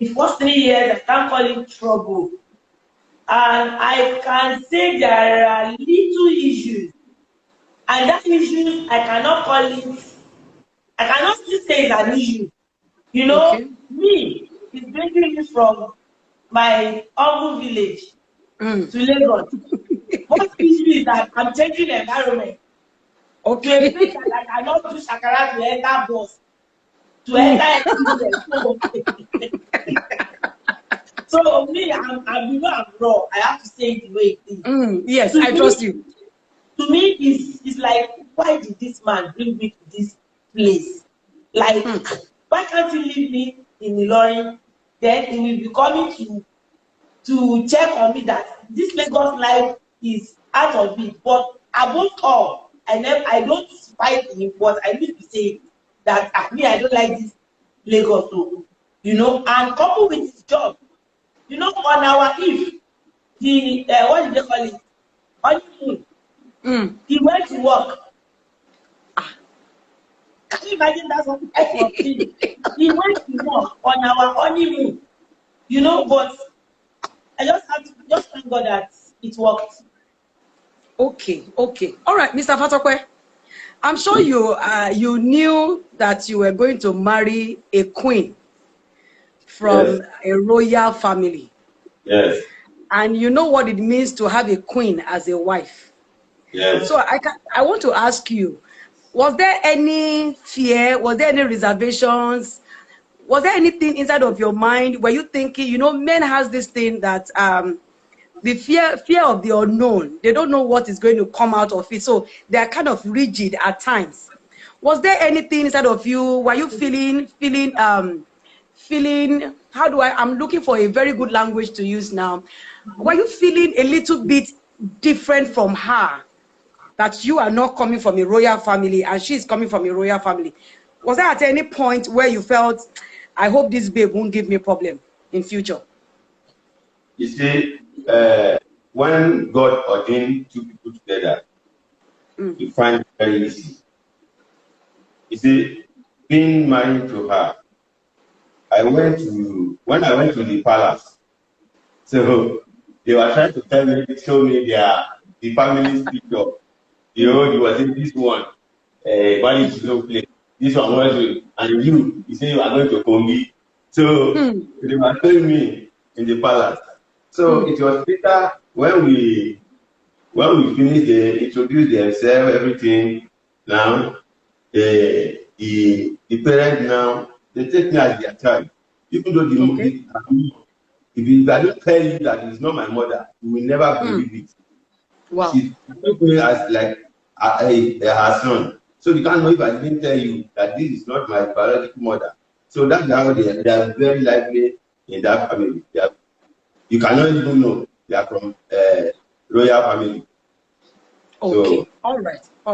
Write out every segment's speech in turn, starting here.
the first 3 years, I can't call it trouble. And I can say there are little issues. And that issue, I cannot call it, I cannot still say it's an issue. You know, me, it's bringing me from my humble village to Lagos. What issue is that I'm changing the environment. Okay. To a place that I cannot do shakara to enter bus, to enter So me, I'm raw. I have to say it the way it is. Yes, I trust you. To me, it's like, why did this man bring me to this place? Like, why can't he leave me in Ilorin? Then he will be coming to check on me that this Lagos life is out of it. But above all, I don't fight him, but I need to say that I don't like this Lagos, you know, and coupled with his job, you know, on our eve, the what did they call it? Honeymoon. He went to work. Can you imagine that some type of thing? He went to work on our honeymoon, you know, but I just have to thank God that it worked. Okay. All right, Mr. Fatokwe. I'm sure you knew that you were going to marry a queen from a royal family. Yes. And you know what it means to have a queen as a wife. Yes. So I want to ask you, was there any fear? Was there any reservations? Was there anything inside of your mind? Were you thinking, you know, men has this thing that the fear of the unknown, they don't know what is going to come out of it. So they are kind of rigid at times. Was there anything inside of you? Were you feeling, I'm looking for a very good language to use now. Were you feeling a little bit different from her? That you are not coming from a royal family and she's coming from a royal family. Was there at any point where you felt, I hope this babe won't give me a problem in future? You see, when God ordained two people together, you find it very easy. You see, being married to her, when I went to the palace, so they were trying to show me the family's picture. You know, you was in this one, money to no place. This one was, and you say you are going to Kongi. So they were showing me in the palace. So it was later when we finished, they introduced themselves, everything. Now, the parents now, they take me as their child. Even though if I don't tell you that it's not my mother, you will never believe it. Wow. She took me as like her son. So you can't know if I didn't tell you that this is not my biological mother. So that's how they are very lively in that family. You cannot even know they are from royal family. Okay. So, all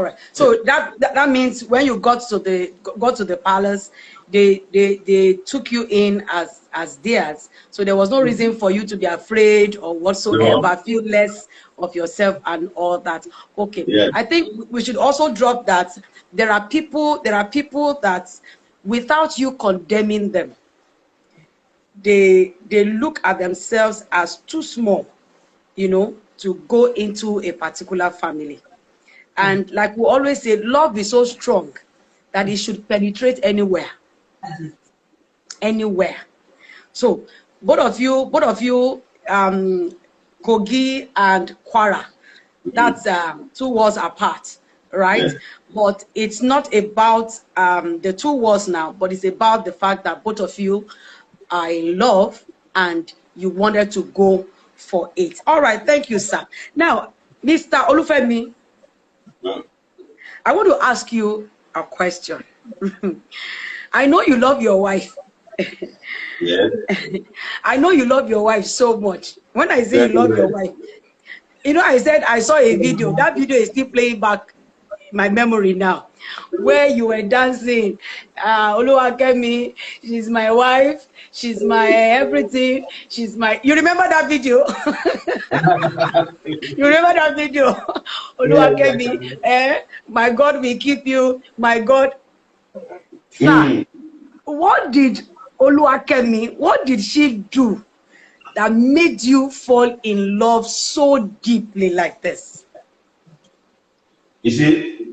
right. So that means when you got to the palace, they took you in as theirs. So there was no reason for you to be afraid or whatsoever, feel less of yourself and all that. Okay. Yeah. I think we should also drop that there are people that without you condemning them, they look at themselves as too small, you know, to go into a particular family. And like we always say, love is so strong that it should penetrate anywhere. Anywhere. So both of you, Kogi and Kwara, that's 2 walls apart, right? Yeah. But it's not about the 2 walls now, but it's about the fact that both of you are in love and you wanted to go for it. All right, thank you, sir. Now, Mr. Olufemi, I want to ask you a question. I know you love your wife. Yes. I know you love your wife so much. When I say you love your wife, you know, I said I saw a video. That video is still playing back my memory now, where you were dancing. Oluwakemi, she's my wife. She's my everything. She's my. You remember that video? You remember that video? Oluwakemi, my God will keep you. My God. Sir, what did Oluwakemi, what did she do that made you fall in love so deeply like this? You see,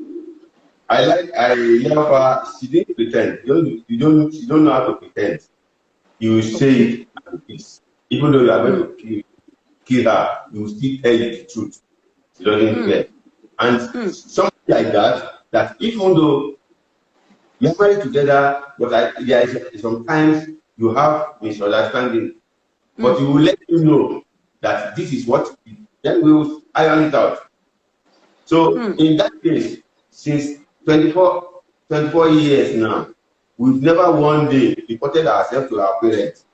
I love her. She didn't pretend. You don't know how to pretend. You say it as it is. Even though you are going to kill her, you will still tell you the truth. She doesn't care. And something like that even though you are married together, but there is sometimes you have misunderstanding, but you will let you know that this is what, then we will iron it out. So in that case, since 24 years now, we've never one day reported ourselves to our parents.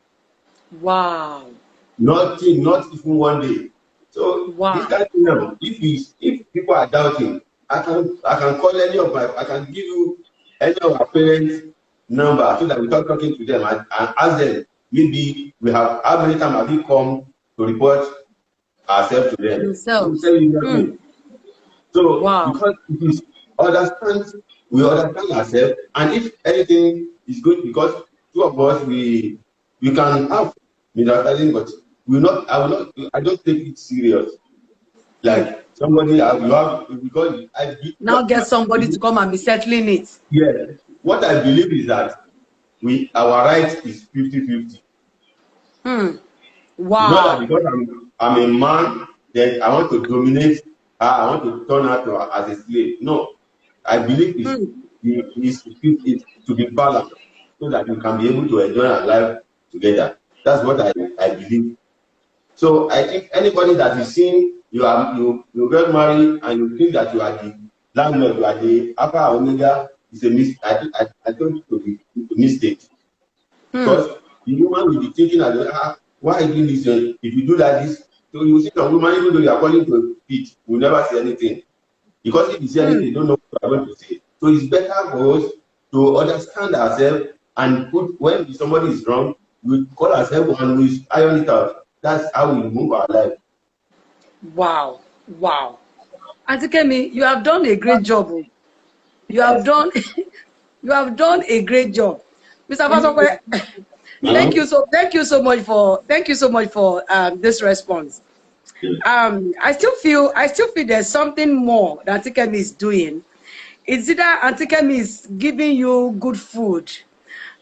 Wow. Nothing, not even one day. So this kind of thing, if people are doubting, I can call any of I can give you any of our parents' number so that we start talking to them and ask them, maybe we have, how many times have you come to report ourselves to them? Themselves. So because it is we understand ourselves, and if anything is good, because two of us we can have misunderstanding, but I don't take it serious. Like somebody you have, because now get somebody to come and be settling it. Yeah. What I believe is that our right is 50-50. Wow. It's not that because I'm a man, then I want to dominate her, I want to turn her as a slave. No. I believe it's to be balanced so that we can be able to enjoy our life together. That's what I believe. So I think anybody that is seeing you get married and you think that you are the landlord, you are the alpha omega, is a mistake. I think to be a mistake. Because the woman will be thinking that why are you doing this? If you do like this, so you see some woman, even though you are calling to eat, will never say anything. Because if you say anything, you don't know what you are going to say. So it's better for us to understand ourselves and when somebody is wrong, we call ourselves and we iron it out. That's how we move our life. Wow. Auntie Kemi, you have done a great job. You have done a great job. Mr. Fasokwe, thank you so much for this response. I still feel there's something more that Auntie Kemi is doing. It's either Auntie Kemi is giving you good food,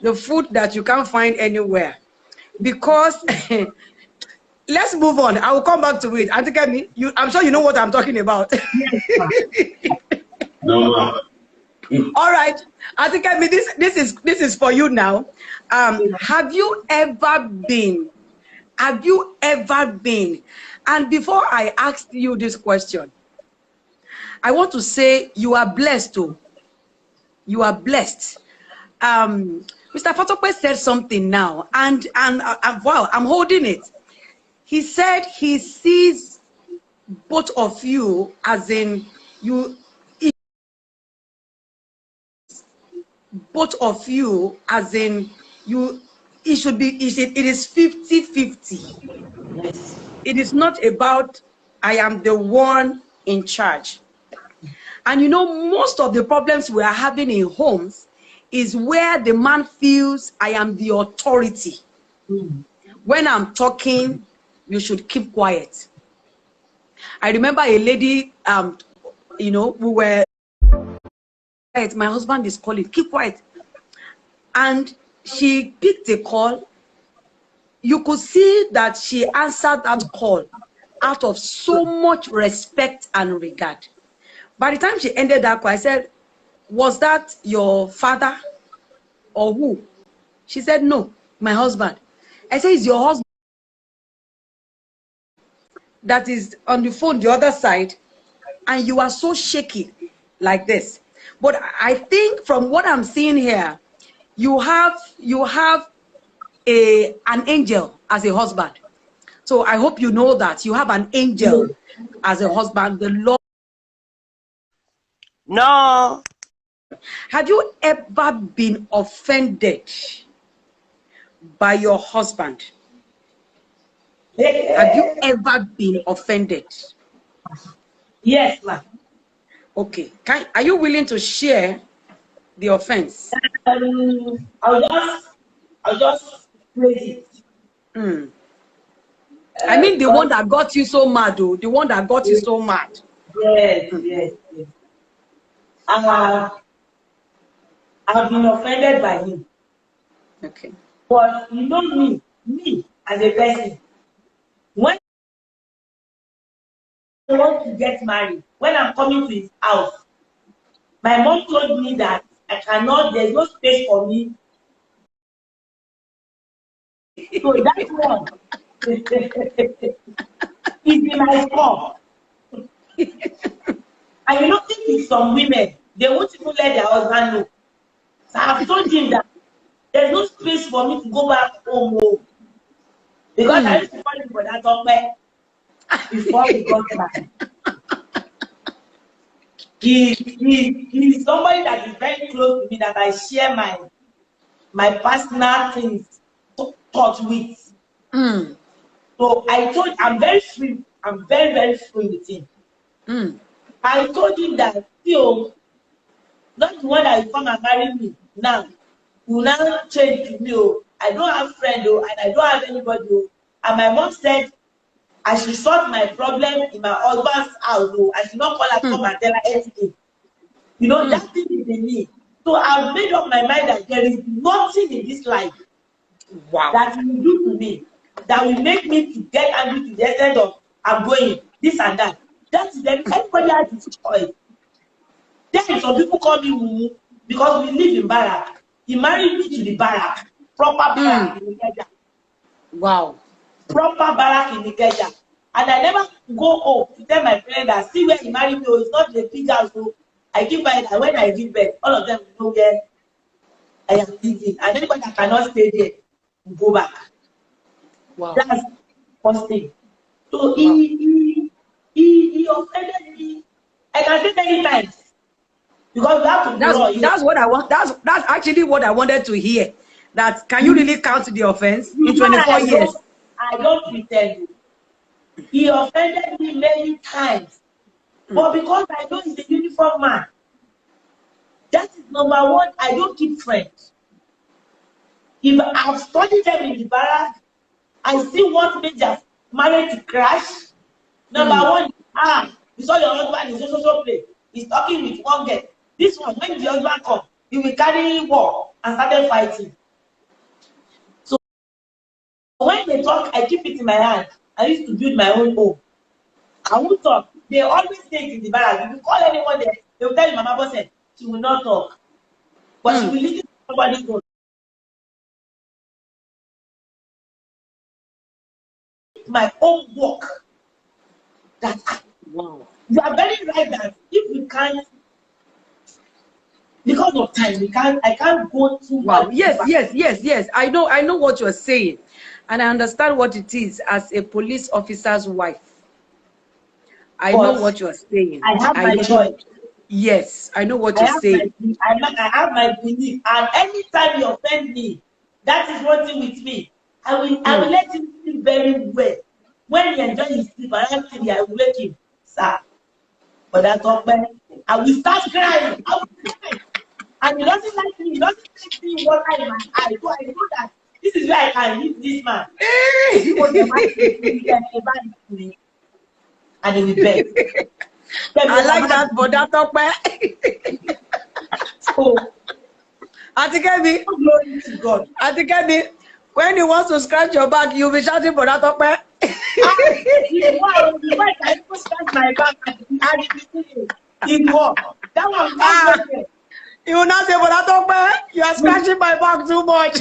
the food that you can't find anywhere. Because let's move on. I will come back to it. Auntie Kemi, I'm sure you know what I'm talking about. No. All right, Auntie Kemi, this is for you now. Have you ever been? And before I ask you this question, I want to say you are blessed too. You are blessed. Mr. Fatokwe said something now, and wow, I'm holding it. He said he sees both of you as in you. Both of you as in you. It should be. It is 50-50. Yes. It is not about I am the one in charge. And you know, most of the problems we are having in homes is where the man feels I am the authority. When I'm talking, you should keep quiet. I remember a lady, we were quiet. My husband is calling, keep quiet. And she picked a call. You could see that she answered that call out of so much respect and regard. By the time she ended that call, I said, was that your father or who? She said, no, my husband. I said, it's your husband that is on the phone the other side, and you are so shaky like this. But I think from what I'm seeing here, you have an angel as a husband. So I hope you know that you have an angel as a husband. The Lord. No. Have you ever been offended by your husband? Have you ever been offended? Yes, ma'am. Okay. Are you willing to share the offense? I'll just I'll just praise it. I mean, the one that got you so mad, though. The one that got you so mad. Yes, yes, yes. I've been offended by him. Okay. But you know me as a person, when I want to get married, when I'm coming to his house, my mom told me that I cannot, there's no space for me. So that one is in my score. And you know, if it's some women, they won't even let their husband know. So I've told him that there's no space for me to go back home. Because I used to call him for that somewhere before we got married. He's somebody that is very close to me, that I share my personal things thought with. So I told, I'm very free. I'm very, very free with him. I told him that, not the one that will come and marry me now. You now change to me. I don't have friend, and I don't have anybody. And my mom said I should sort my problem in my husband's house. I should not call her come and tell her anything. That thing is in me. So I've made up my mind that there is nothing in this life that will do to me that will make me to get angry to the extent of I'm going this and that. That is then everybody has his choice. Then some people call me Mumu because we live in barrack. He married me to the barrack, proper barrack in Ikeja. Wow. Proper barrack in Ikeja. And I never go home to tell my friend that see where he married me. It's not the big house. So I give birth, and when I give birth, all of them know where I am living. And anybody that cannot stay there will go back. Wow. That's the first thing. So he offended me. I can say many times. Because we have to that's what I want. That's actually what I wanted to hear. That can you really count the offense in 24 years? I don't pretend. He offended me many times. But because I know he's a uniform man, that is number one. I don't keep friends. If I've studied them in the barrack, I still want major marriage to crash. Number one, you saw your husband is also play. He's talking with one girl. This one, when the husband comes, he will carry war and started fighting. So when they talk, I keep it in my hand. I used to build my own home. I won't talk. They always say it in the barrack. If you call anyone there, they will tell you, Mama Boss, she will not talk. But she will listen to somebody go. My own work. Wow. You are very right that if we can't, because of time, I can't go too wow. much. Yes. I know what you're saying. And I understand what it is as a police officer's wife. I know what you're saying. I have my choice. Yes, I know what you're saying. I have my belief. And anytime you offend me, that is one thing with me. I will let him sleep very well. When he enjoys his sleep, around 3, I will wake him. Sir, but that's not bad. I will start crying. I will cry. And he doesn't like me. He doesn't like me water in my eye. So I know that this is where I can hit this man. And he will beg. I like that, but that's not bad. So, Auntie glory to God. Auntie, when he wants to scratch your back, you'll be shouting, but that's not bad. I scratch my back and it works. That one, you will not say, but that's not bad. You are scratching my back too much.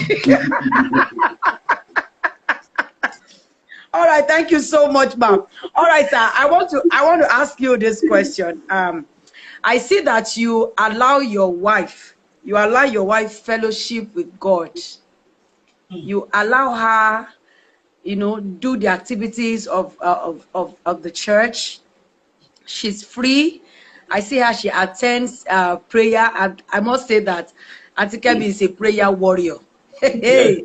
All right, thank you so much, ma'am. All right, sir, I want to ask you this question. I see that you allow your wife fellowship with God. You allow her, do the activities of the church. She's free. I see her, she attends prayer. And I must say that Auntie Kemi is a prayer warrior. Hey.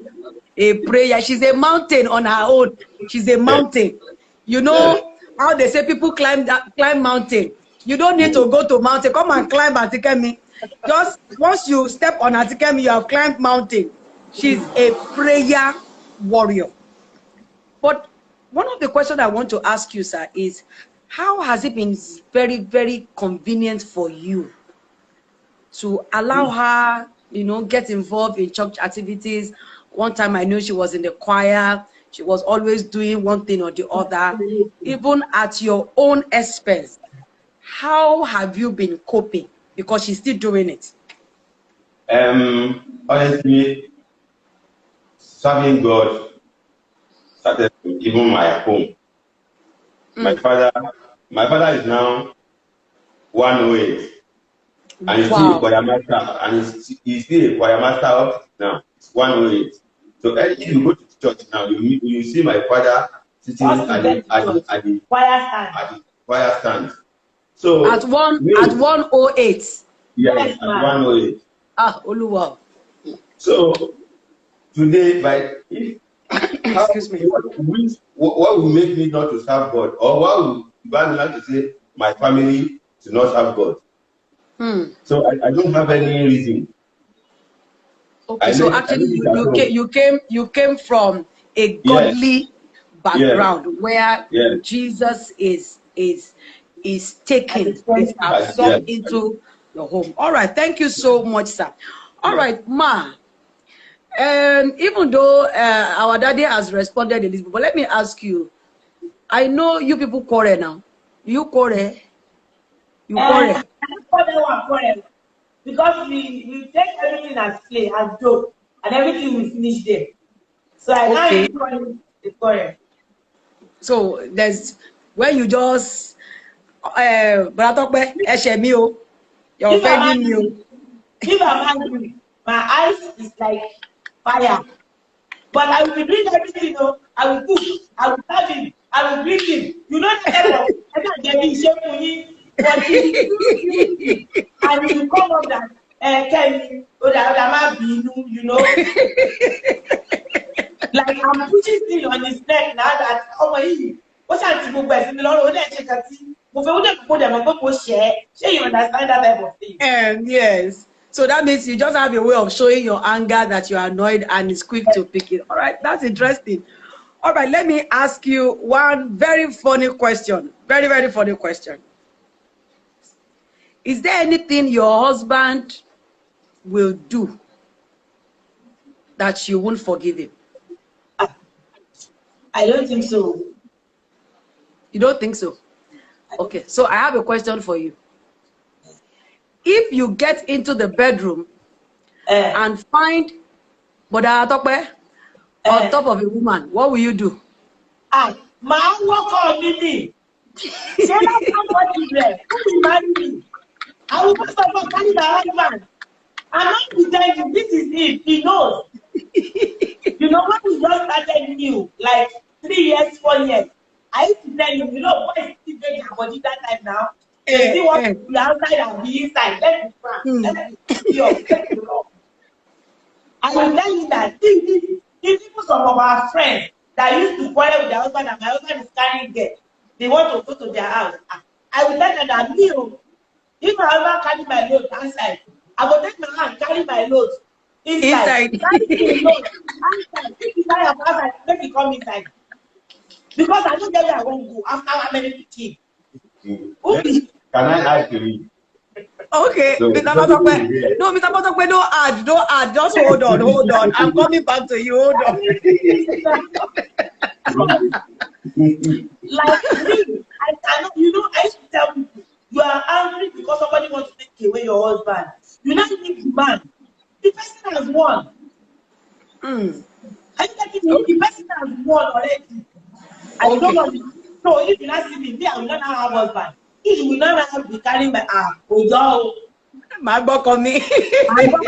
A prayer. She's a mountain on her own. She's a mountain. You know how they say people climb mountain. You don't need to go to mountain. Come and climb Auntie Kemi. Just once you step on Auntie Kemi, you have climbed mountain. She's a prayer warrior. But one of the questions I want to ask you, sir, is how has it been very, very convenient for you to allow her, get involved in church activities? One time I know she was in the choir. She was always doing one thing or the other, even at your own expense. How have you been coping? Because she's still doing it. Honestly, serving God started even my home. My father is now 108, and he's still a choir master, and he's still a choir master up now. It's 108. So if you go to church now, you see my father sitting at the choir stand. So at 108. Yes, at 108. Ah, Oluwa. So today, Excuse me. What will make me not to serve God, or what will God like to say my family to not serve God? So I don't have any reason. Okay, so actually you came from a godly background where Jesus is taken, is absorbed into your home. All right, thank you so much, sir. All right, ma. Even though our daddy has responded in this, but let me ask you. I know you people quarrel now. You quarrel. You quarrel. Quarrel. Because we take everything as play, as joke, and everything will finish there. So I can't even the quarrel. So there's when you just you're offending me. If I'm angry, my eyes is like fire. But I will be doing everything, I will cook, I will serve him, I will greet him. You know the type of I can't get in shape for him, but he and he will come up that Kenny, you know. Like I'm pushing still on his neck now that what's that people best in the Lord check and see. You understand that type of thing? Yes. So that means you just have a way of showing your anger that you are annoyed and it's quick to pick it. All right, that's interesting. All right, let me ask you one very funny question. Very, very funny question. Is there anything your husband will do that you won't forgive him? I don't think so. You don't think so? Okay, so I have a question for you. If you get into the bedroom and find Boda Atokpe on top of a woman, what will you do? My work on me. Say that's not what you read. Who will marry me? I will first of all carry my husband. I'm not pretending. This is it. He knows. You know, when we just started new, like 3 years, 4 years, I used to tell him, boys still get their body that time now. They still want to be outside and be inside. Let's be frank. Let's be pure. Let's be wrong. I will tell you that if people, some of our friends that used to quarrel with their husband and my husband is carrying them, they want to go to their house. I will tell them that if my husband carry my load outside, I will take my hand carry my load inside. Carry my load outside. If you carry outside, make it come inside. Because I don't get where I won't go after how many kids. Can I add to you? Okay, so, Mr. Patokwe. No, Mr. Patokwe, don't add. Just hold on. I'm coming back to you. Hold on. Like me, I cannot, I used to tell people, you are angry because somebody wants to take away your husband. You now need the man. The person has won. Are you getting me? The person has won already. I don't want to. So if you not see me, I will not have a husband. If you will not have to carry my my book on me. My wife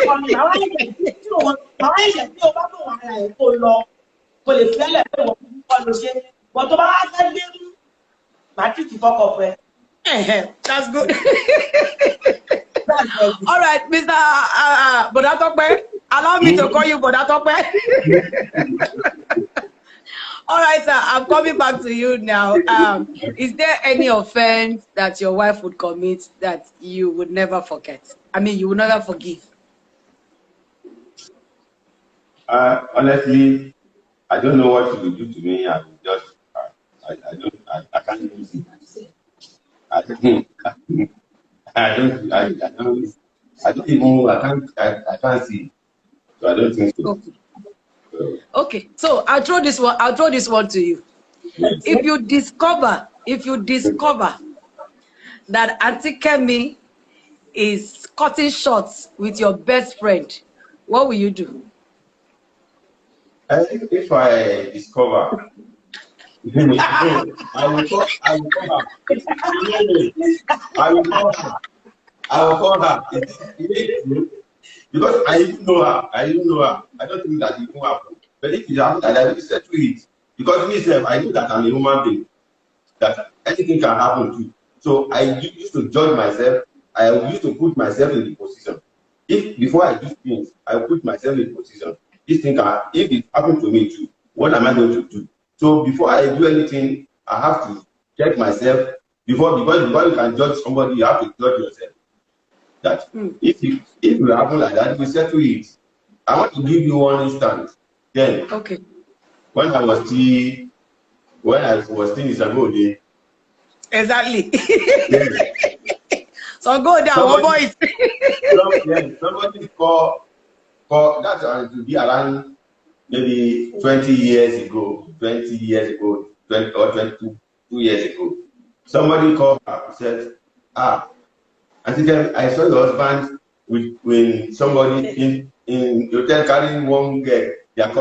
is still about to want to go long. But the fella will say, but to my husband, my teeth to fuck up with. That's good. All right, Mr. Boda Tokpe, allow me to call you Boda Tokpe. All right, sir, I'm coming back to you now. Is there any offense that your wife would commit that you would never forget? I mean, you would never forgive? Honestly, I don't know what you will do to me. I will just, I can't use it. I don't, I can't see. So I don't think so. Okay. Okay. So I'll throw this one. I'll throw this one to you. If you discover that Auntie Kemi is cutting shots with your best friend, what will you do? I think if I discover, I will call her. I will call her. I will call her. Because I didn't know her. I don't think that it will happen. But if it happens, I will settle it. Because myself, I know that I'm a human being. That anything can happen to. So I used to judge myself. I used to put myself in the position. If before I do things, I put myself in the position. This thing can, if it happened to me too, what am I going to do? So before I do anything, I have to check myself. Before you can judge somebody, you have to judge yourself. That if it happen like that, we settle it. I want to give you one instance. Then, okay. When I was still in Isagode. Exactly. So go down, boys. Somebody call that to be around maybe 20 years ago, 20 or 22 years ago. Somebody called her and said, I think I saw your husband with somebody in hotel carrying one girl. They are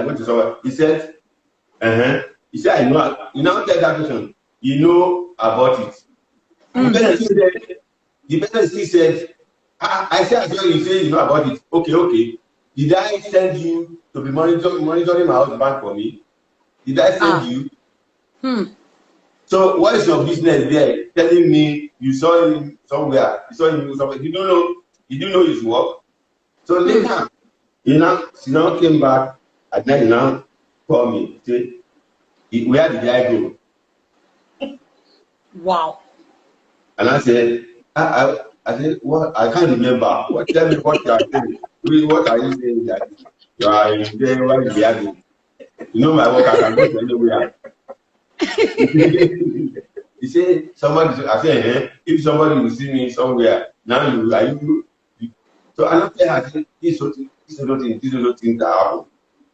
going to somewhere. He said, He said, I know. You now tell that person, you know about it. The person still said, I said, you say you know about it. Okay. Did I send you to be monitoring my husband for me? Did I send you? So what is your business there? Telling me you saw him somewhere. You saw him somewhere. You don't know his work. So later, she now came back and then he now called me. Say, where did I go? Wow. And I said, I said, what? I can't remember. Tell me what you are saying. What are you saying that you are in there? Where did I go? You know my work. I can go to anywhere. He said, I said, if somebody will see me somewhere, now you. So I looked at her, this other thing that happened.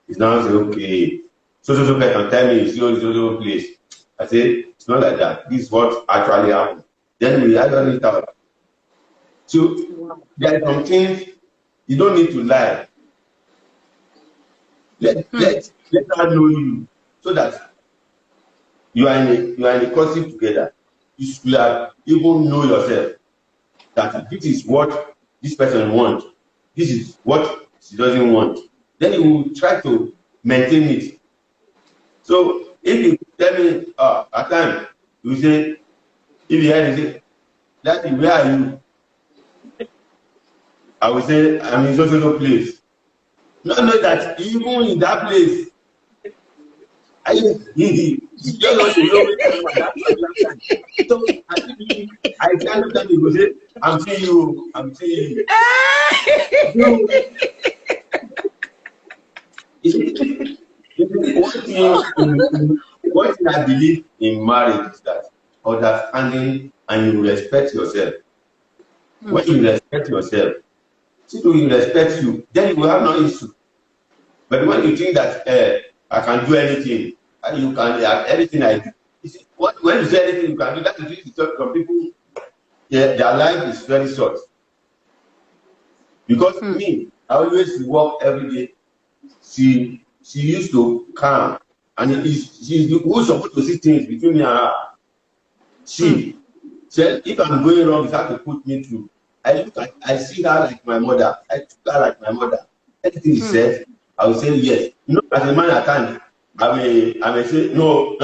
He's now saying, okay, so person tell me, see all this place. I said, it's not like that. This is what actually happened. Then we actually it out. So there are some things you don't need to lie. Let her know you so that you are in a concept together. You should have even know yourself that this is what this person wants. This is what she doesn't want. Then you will try to maintain it. So if you tell me at time, you say, if you hear me say, Daddy, where are you? I will say, I'm in social place. Not know that even in that place, I just want to know that time. So I can't tell you, say, I'm seeing you. One thing I believe in marriage is that understanding and you respect yourself. When you respect yourself, people will respect you, then you will have no issue. But when you think that I can do anything, you can anything I do. When you say anything you can do, that is some people, their life is very short. Because me, I always work every day. She used to calm, and she's who's supposed to see things between me and her. She said, if I'm going wrong, you have to put me through. I see her like my mother. I treat her like my mother. Anything she said, I will say yes. You know, as a man at times, I may say no.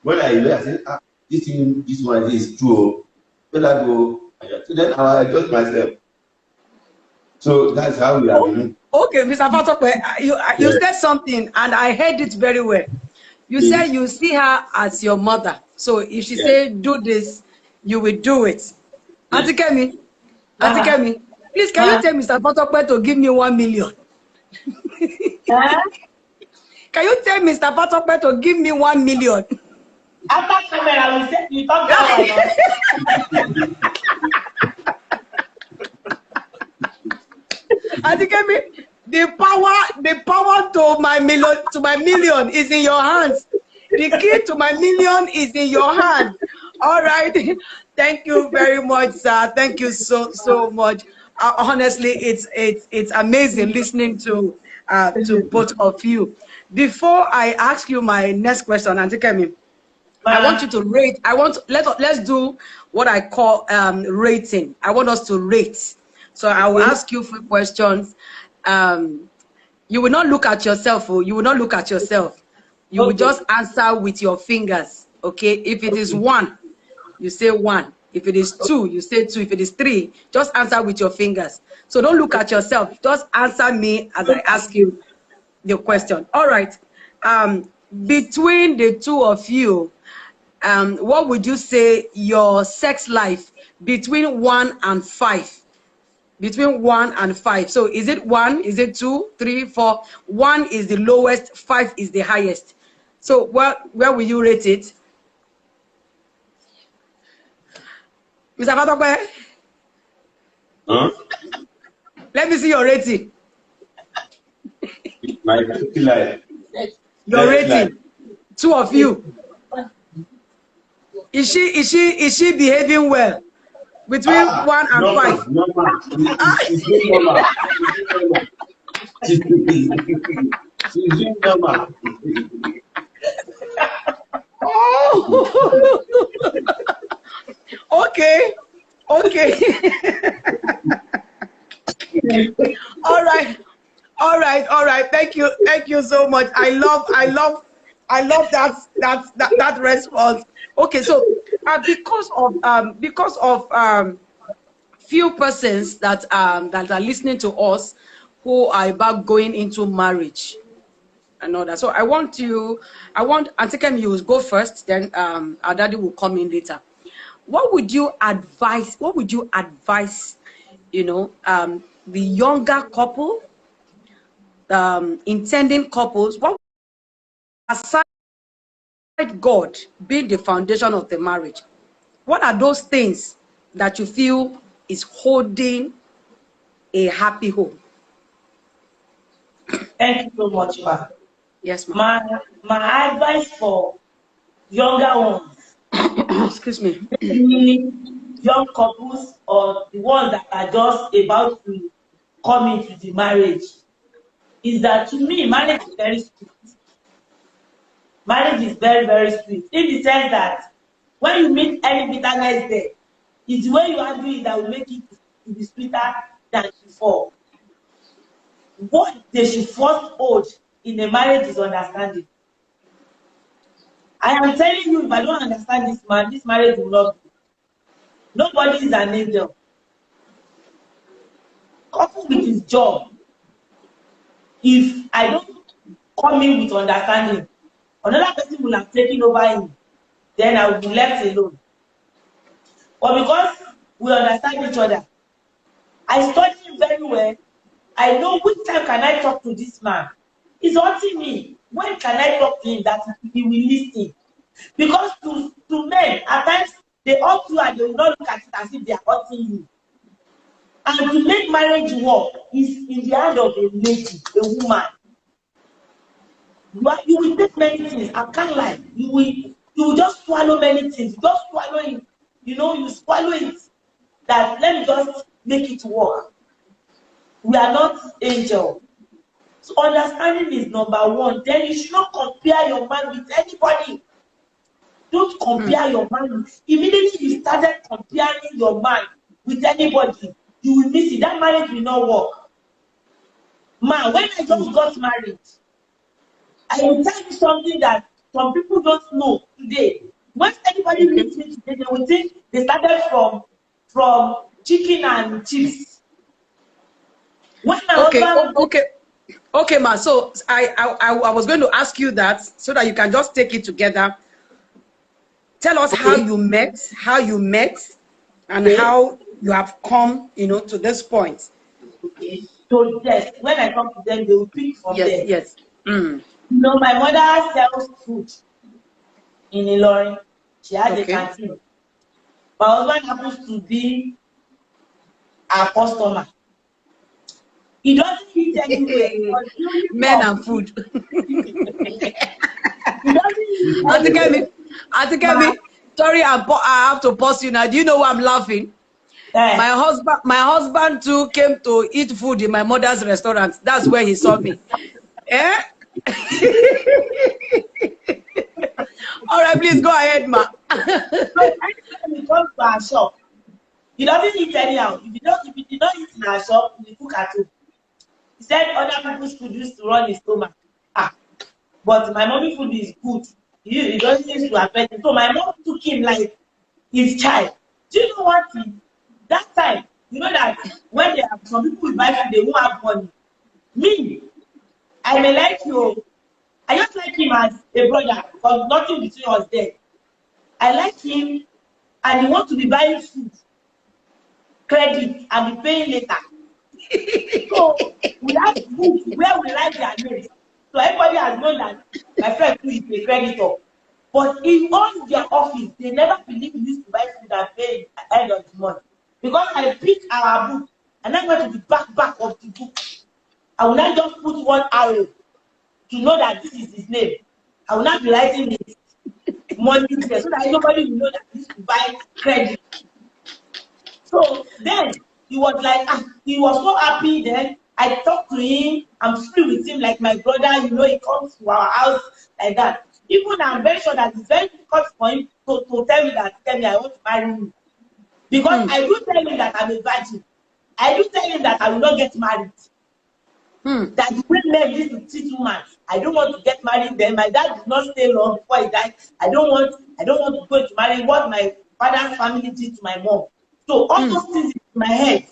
When I hear, I say, this one is true. Let I go. So then I adjust myself. So that's how we are. Okay, Mr. Fatokwe, you said something and I heard it very well. You said you see her as your mother. So if she say do this, you will do it. Auntie Kemi, please can you tell Mr. Fatokwe to give me 1 million? Huh? Can you tell Mr. Patope to give me 1 million? After camera, we say you talk that one. I think the power to my million is in your hands. The key to my million is in your hand. All right. Thank you very much, sir. Thank you so much. Honestly, it's amazing listening to both of you. Before I ask you my next question, Auntie Kemi, I want you to rate. Let's do what I call rating. I want us to rate. So I will ask you 3 questions. You will not look at yourself. You will not look at yourself. You will just answer with your fingers. Okay. If it is 1, you say 1. If it is 2, you say 2. If it is 3, just answer with your fingers. So don't look at yourself. Just answer me as I ask you the question. All right. Between the 2 of you, what would you say your sex life between 1 and 5? Between 1 and 5. So is it 1? Is it 2, 3, 4? 1 is the lowest, 5 is the highest. So where will you rate it? Mr. Patope? Huh? Let me see your rating. My life. Your rating. 2 of you. Is she behaving well? Between 1 and 5. Normal. She's doing normal. She's doing normal. Oh. Okay. All right. Thank you so much. I love that response. Okay, so because of few persons that are listening to us who are about going into marriage and all that. So I want Auntie Kemi, you go first, then our daddy will come in later. What would you advise, the younger couple, intending couples, what aside God being the foundation of the marriage, what are those things that you feel is holding a happy home? Thank you so much, ma. Yes, ma'am. My advice for younger ones, excuse me, young couples or the ones that are just about to come into the marriage, is that to me, marriage is very sweet. Marriage is very, very sweet in the sense that when you meet any bitterness there, it's the way you handle it that will make it to be sweeter than before. What they should first hold in a marriage is understanding. I am telling you, if I don't understand this man, this marriage will not be. Nobody is an angel. Coupled with his job, if I don't come in with understanding, another person will have taken over him, then I will be left alone. But because we understand each other, I study him very well. I know which time can I talk to this man. He's hurting me. When can I talk to him that he will listen? Because to men, at times, they hurt you and they will not look at it as if they are hurting you. And to make marriage work is in the hand of a lady, a woman. You will take many things. I can't lie. You will just swallow many things. Just swallow it. You swallow it. That let me just make it work. We are not angels. So understanding is number 1. Then you should not compare your man with anybody. Don't compare your man with. Immediately you started comparing your man with anybody, you will miss it. That marriage will not work. Man, when I just got married, I will tell you something that some people don't know today. When anybody meets me today, they will think they started from chicken and chips. Okay, ma. So I was going to ask you that so that you can just take it together. Tell us how you met, and how you have come, to this point. Okay. to death. When I come to them, they will pick from there. Yes. Mm. You know, my mother sells food in Ilorin. She has a Okay. canteen. My husband happens to be a customer. He doesn't eat anywhere. Men and food. He doesn't eat anywhere. Auntie Kemi, sorry, I have to pause you now. Do you know why I'm laughing? My husband too came to eat food in my mother's restaurant. That's where he saw me. Eh? All right, please go ahead, ma. So anytime he comes to our shop, he doesn't eat anyhow. If he did not eat in our shop, he will cook at home. He said other people's food used to run his stomach. But my mommy food is good. He doesn't used to affect him. So my mom took him like his child. Do you know what? That time, you know that when they have some people will buy food, they won't have money. Me, I may like you. I just like him as a brother because nothing between us there. I like him and he wants to be buying food, credit, and be paying later. So we have books where we like their names. So everybody has known that my friend who is a creditor. But in all their office, they never believe we used to buy food and pay at the end of the month. Because I picked our book and I went to the back of the book. I will not just put one arrow to know that this is his name. I will not be writing it money there so that nobody will know that this will buy credit. So then he was like, he was so happy then. I talked to him, I'm free with him like my brother, you know, he comes to our house like that. Even I'm very sure that it's very difficult for him to tell me I want to marry you. Because I do tell him that I'm a virgin. I do tell him that I will not get married. That the way men used to teach women, I don't want to get married then. My dad did not stay long before he died. I don't want to go to marry what my father's family did to my mom. So all those things in my head.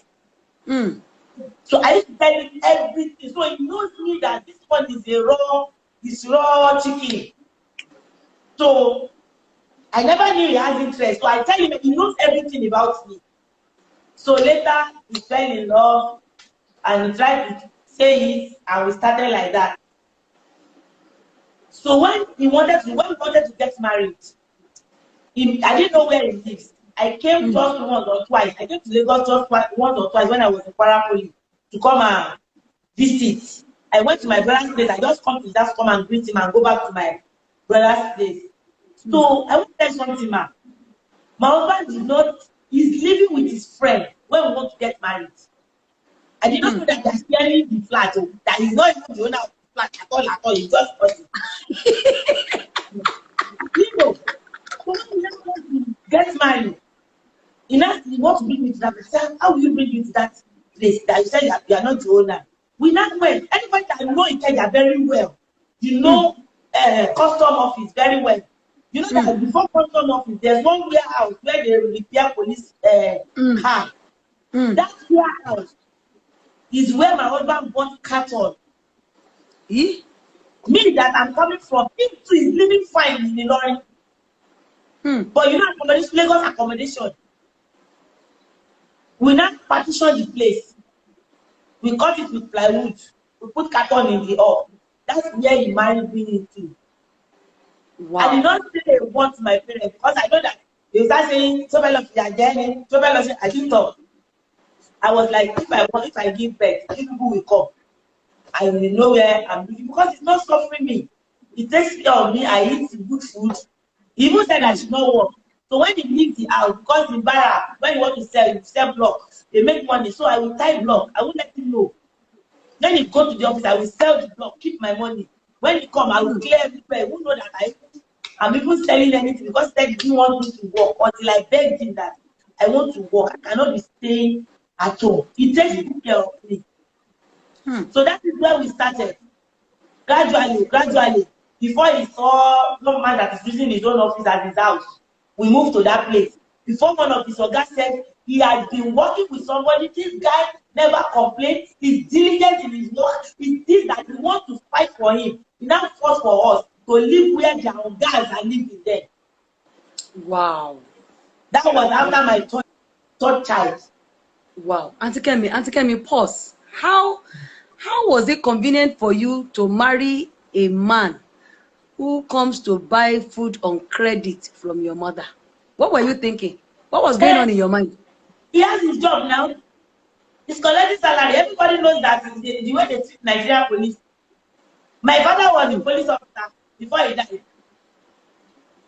So I used to tell him everything. So he knows me that this one is raw chicken. So I never knew he has interest. So I tell him he knows everything about me. So later he fell in love and he tried to say it and we started like that. So when we wanted to get married, I didn't know where he lives. I came just once or twice. I came to Lagos just once or twice when I was in Parapoli to come and visit. I went to my brother's place. I just come and greet him and go back to my brother's place. So I want to tell you something, ma. My husband he's living with his friend when we want to get married. I did not know that they're sharing the flat, that he's not even the owner of the flat at all. He's just us. You know, so when we just want to get married, he wants to bring me to that place. How will you bring me to that place that you said that you are not the owner? We not went. Anybody that know Ikeja very well, you know custom office very well. You know that before custom office, there's one warehouse where they repair police car. That warehouse is where my husband bought cattle. Me that I'm coming from, him too is living fine in Ilorin. But you know, accommodation, Lagos accommodation. We not partition the place. We cut it with plywood. We put carton in the hall. That's where he married me into. Wow. I did not say they want my parents because I know that they start saying, I didn't talk. I was like, if I give birth, people will come. I will know where I'm living because it's not suffering me. It takes care of me. I eat good food. He even said I should not work. So when he leaves the house, because in Barra, when you want to sell block, they make money. So I will tie block. I won't let him know. Then he go to the office, I will sell the block, keep my money. When he come, I will clear everywhere. He won't know that I'm even selling anything because he didn't want me to work until I begged him that I want to work. I cannot be staying at home. He takes good care of me. So that is where we started. Gradually, before he saw no man that is using his own office as his house, we moved to that place. Before one of his ogas said he had been working with somebody, this guy never complained. He's diligent in his work. It's this that we want to fight for him. He now fought for us to live where their ogas are living there. Wow. That was after my third child. Wow. Auntie Kemi, pause. how was it convenient for you to marry a man who comes to buy food on credit from your mother? What were you thinking? What was going on in your mind? He has his job now. He's collecting salary. Everybody knows that the way they treat Nigerian police. My father was a police officer before he died.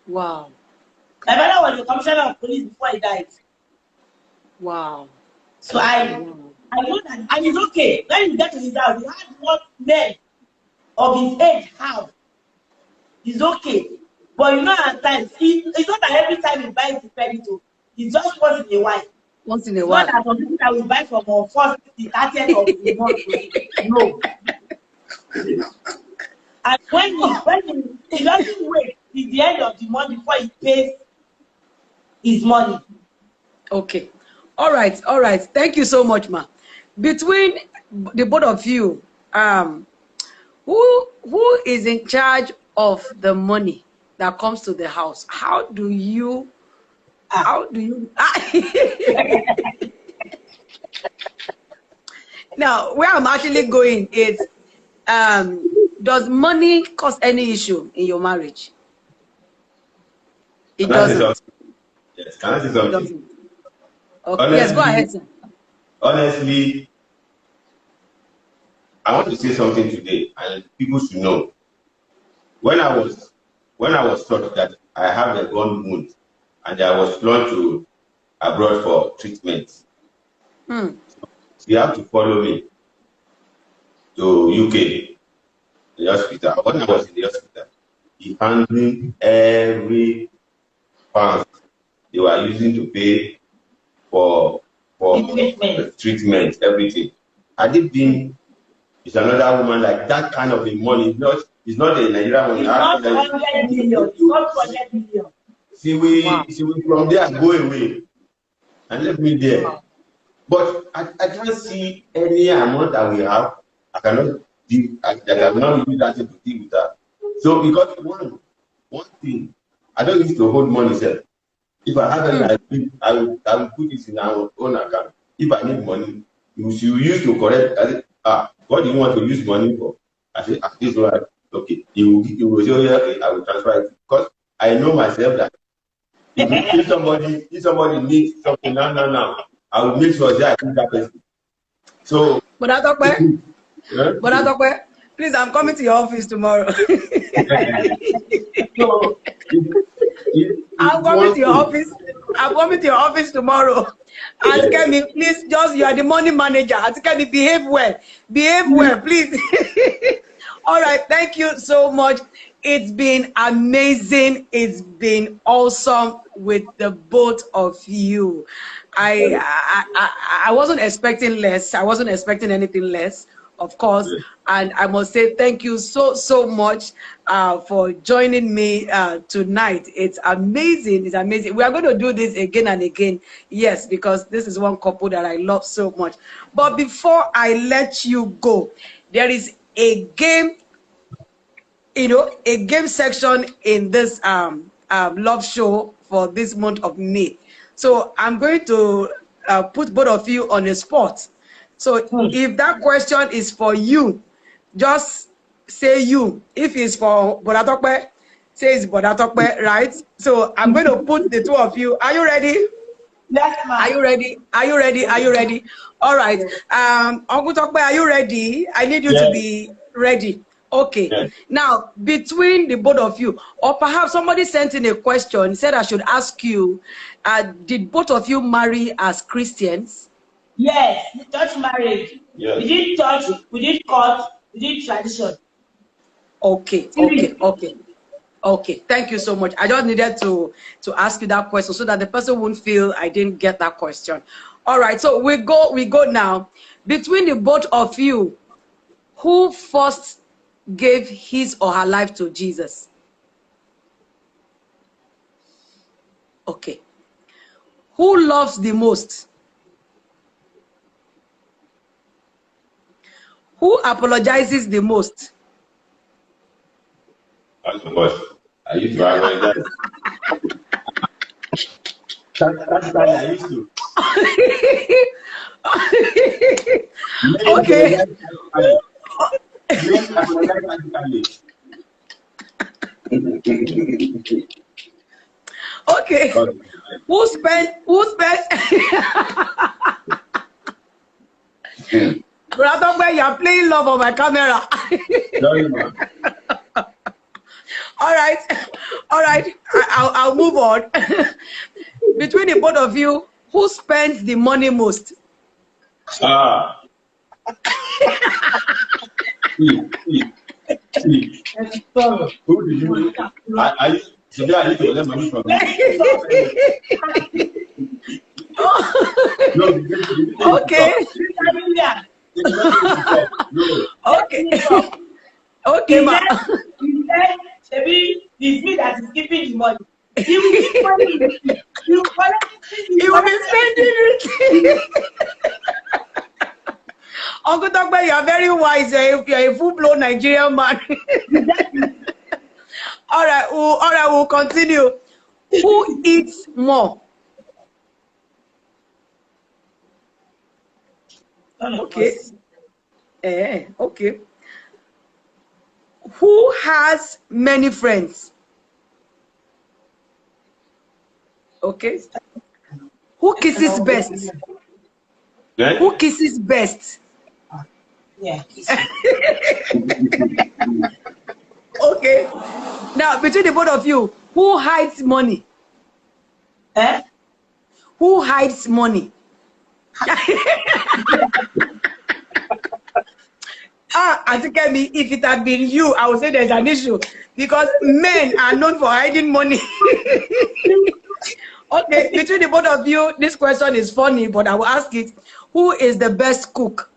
Wow. My father was the commissioner of police before he died. Wow. So I know that, and it's okay. When you get to his house, he had what men of his age have. It's okay. But you know, at times, it's not that every time he buys the credit, it's just once in a while. Once in a while. Not that some people that will buy from our first, the 30th of the month. No. And when he doesn't wait till the end of the month before he pays his money. Okay. All right. Thank you so much, ma. Between the both of you, who is in charge of the money that comes to the house? How do you now, where I'm actually going is, does money cause any issue in your marriage? It doesn't. Yes, can I say something? Okay. Honestly, yes, go ahead, sir. Honestly, I want to say something today, and people should know. When I was taught that I have a gun wound, and I was flown to abroad for treatment, so you have to follow me to UK, the hospital. When I was in the hospital, he handling every pound they were using to pay for treatment, everything. Had it been, it's another woman like that kind of a money, it's not a Nigerian money. It's not 100 million. It's not 100 million. See, we from there go away and left me there. Wow. But I can't see any amount that we have. I cannot use that to deal with that. So because one thing, I don't used to hold money, sir. If I have it, I will put it in our own account. If I need money, you use to correct. I say, what do you want to use money for? I say, this one, okay. You will say, okay, I will transfer it. Because I know myself that if somebody needs something now, I will make sure that I give that person. So, but please, I'm coming to your office tomorrow. So, I'm coming to your office. I'm coming to your office tomorrow. Ask me, please, you are the money manager. Ask me, behave well. Behave well, please. All right, thank you so much. It's been amazing. It's been awesome with the both of you. I wasn't expecting less. I wasn't expecting anything less, of course. And I must say thank you so much for joining me tonight. It's amazing. It's amazing. We are going to do this again and again. Yes, because this is one couple that I love so much. But before I let you go, there is a game, a game section in this love show for this month of May. So I'm going to put both of you on the spot. So if that question is for you, just say you. If it's for Bodatokpe, say it's Bodatokpe, right? So I'm going to put the two of you. Are you ready? Yes, ma'am. Are you ready? Are you ready? Are you ready? All right. Uncle Tokpe, are you ready? I need you to be ready. Okay. Yes. Now, between the both of you, or perhaps somebody sent in a question, said I should ask you, did both of you marry as Christians? Yes, church marriage. Yes. We did church, we did court, we did tradition. Okay. Thank you so much. I just needed to ask you that question so that the person won't feel I didn't get that question. All right, so we go now. Between the both of you, who first gave his or her life to Jesus? Okay. Who loves the most? Who apologizes the most? That's the question. I used to apologize. That's I used to. Okay. Okay. Who spent Brother, where you're playing love on my camera. All right. I'll move on. Between the both of you, who spends the money most? Who did you? Today I need to let money from you. Okay. Okay, ma. Maybe it's me that is giving the money. He will give money. He will be spending it. Uncle Tokbe, you are very wise. If you are a full-blown Nigerian man. All right, we'll continue. Who eats more? Okay. Okay. Who has many friends? Okay. Who kisses best? Yeah. Who kisses best? Yeah. Okay. Now, between the both of you, who hides money? Who hides money? I think if it had been you, I would say there's an issue because men are known for hiding money. Okay, between the both of you, this question is funny, but I will ask it. Who is the best cook?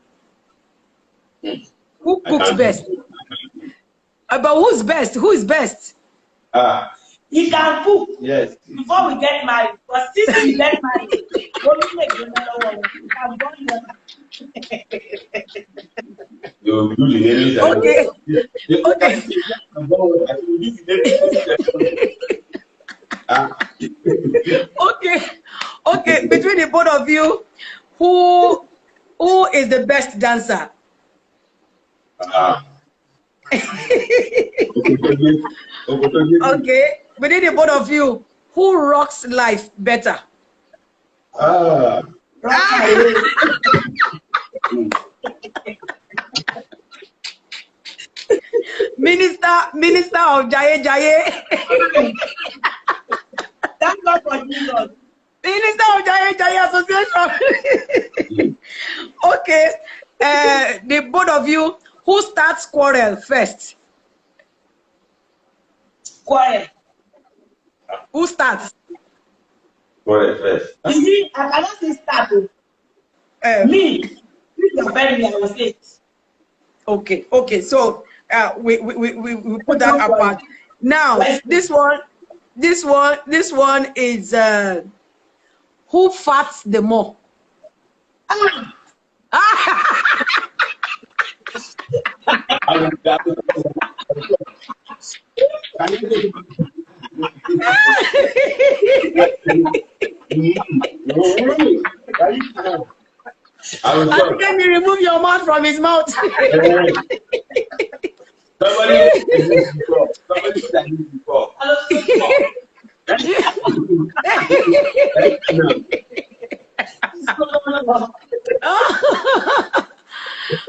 Who cooks best? But who's best? Who is best? He can cook. Yes. Before we get married, but since we get married, don't make another one. Okay. Okay. Between the both of you, who is the best dancer? Okay. Between the both of you, who rocks life better? Minister of Jaye. That's not for Jesus. Minister of Jaye Association. Okay. The both of you, who starts quarrel first? Quarrel. Who starts? Quarrel first. You see, I cannot say start. Me, if you're very I will say it. Okay. So we put that apart. Now this one is who farts the more? Can you remove your mouth from his mouth? Somebody before.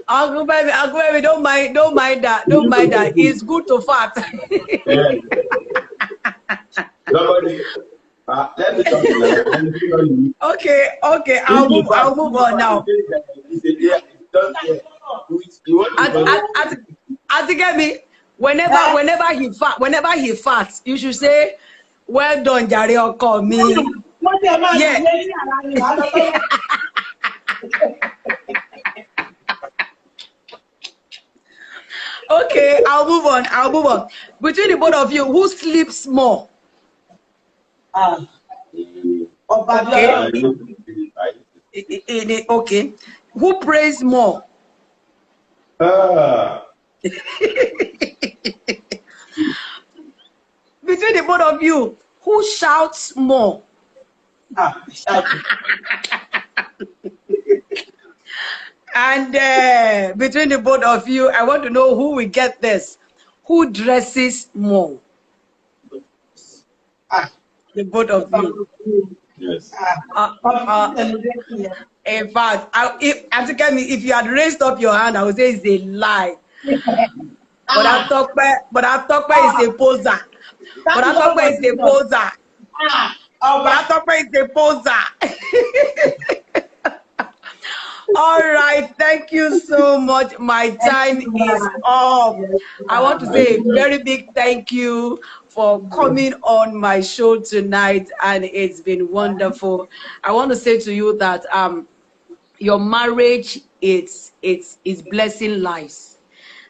Uncle baby, don't mind that. It's good to fart. Somebody, let me talk to you. Okay. I'll move on now. Whenever he farts, you should say, "Well done, Jare, call me." Yeah. Okay, I'll move on. Between the both of you, who sleeps more? Okay. Who prays more? Between the both of you, who shouts more? And between the both of you, I want to know who will get this. Who dresses more? The both of you. Yes. In fact, if you had raised up your hand, I would say it's a lie. But I talk is a poser. But I talk is a poser. But I talk is a poser. All right, thank you so much. My time is up. I want to say a very big thank you for coming on my show tonight, and it's been wonderful. I want to say to you that your marriage is blessing lives.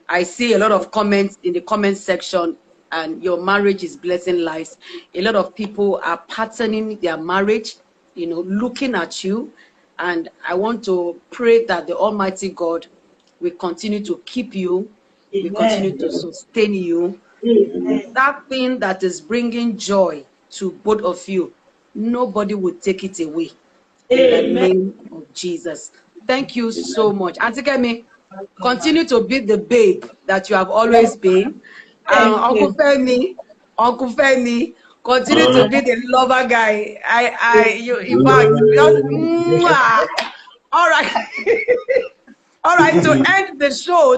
I see a lot of comments in the comment section, and your marriage is blessing lives. A lot of people are patterning their marriage, looking at you. And I want to pray that the Almighty God will continue to keep you, will continue to sustain you. That thing that is bringing joy to both of you, nobody will take it away. In the name of Jesus. Thank you so much. Auntie Kemi, continue to be the babe that you have always been. Uncle Femi, continue to be the lover guy. In fact, just, all right. All right, to end the show,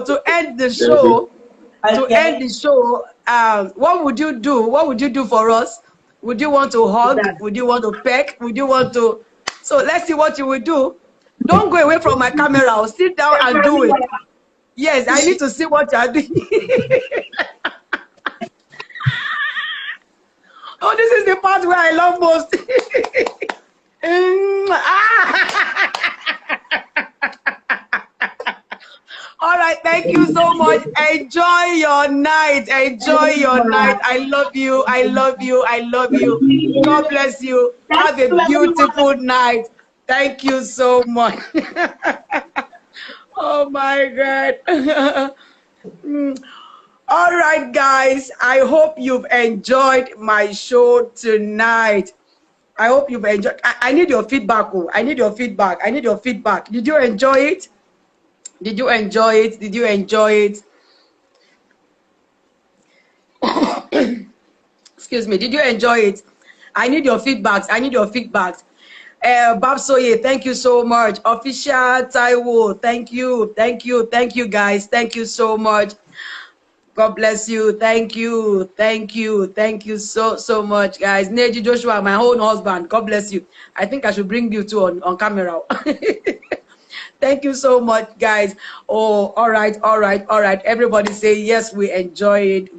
what would you do? What would you do for us? Would you want to hug? Would you want to peck? Would you want to? So let's see what you will do. Don't go away from my camera. I'll sit down and do it. Yes, I need to see what you're doing. Oh, this is the part where I love most. All right, thank you so much. Enjoy your night. Enjoy your night. I love you. I love you. I love you. God bless you. Have a beautiful night. Thank you so much. Oh my God. All right, guys. I hope you've enjoyed my show tonight. I hope you've enjoyed. I need your feedback. Oh, I need your feedback. I need your feedback. Did you enjoy it? Did you enjoy it? Did you enjoy it? Excuse me. Did you enjoy it? I need your feedbacks. I need your feedbacks. Babsoye, thank you so much. Official Taiwo, thank you. Thank you. Thank you, guys. Thank you so much. God bless you. Thank you. Thank you. Thank you so much, guys. Neji Joshua, my own husband. God bless you. I think I should bring you two on camera. Thank you so much, guys. Oh, all right. Everybody say yes, we enjoyed.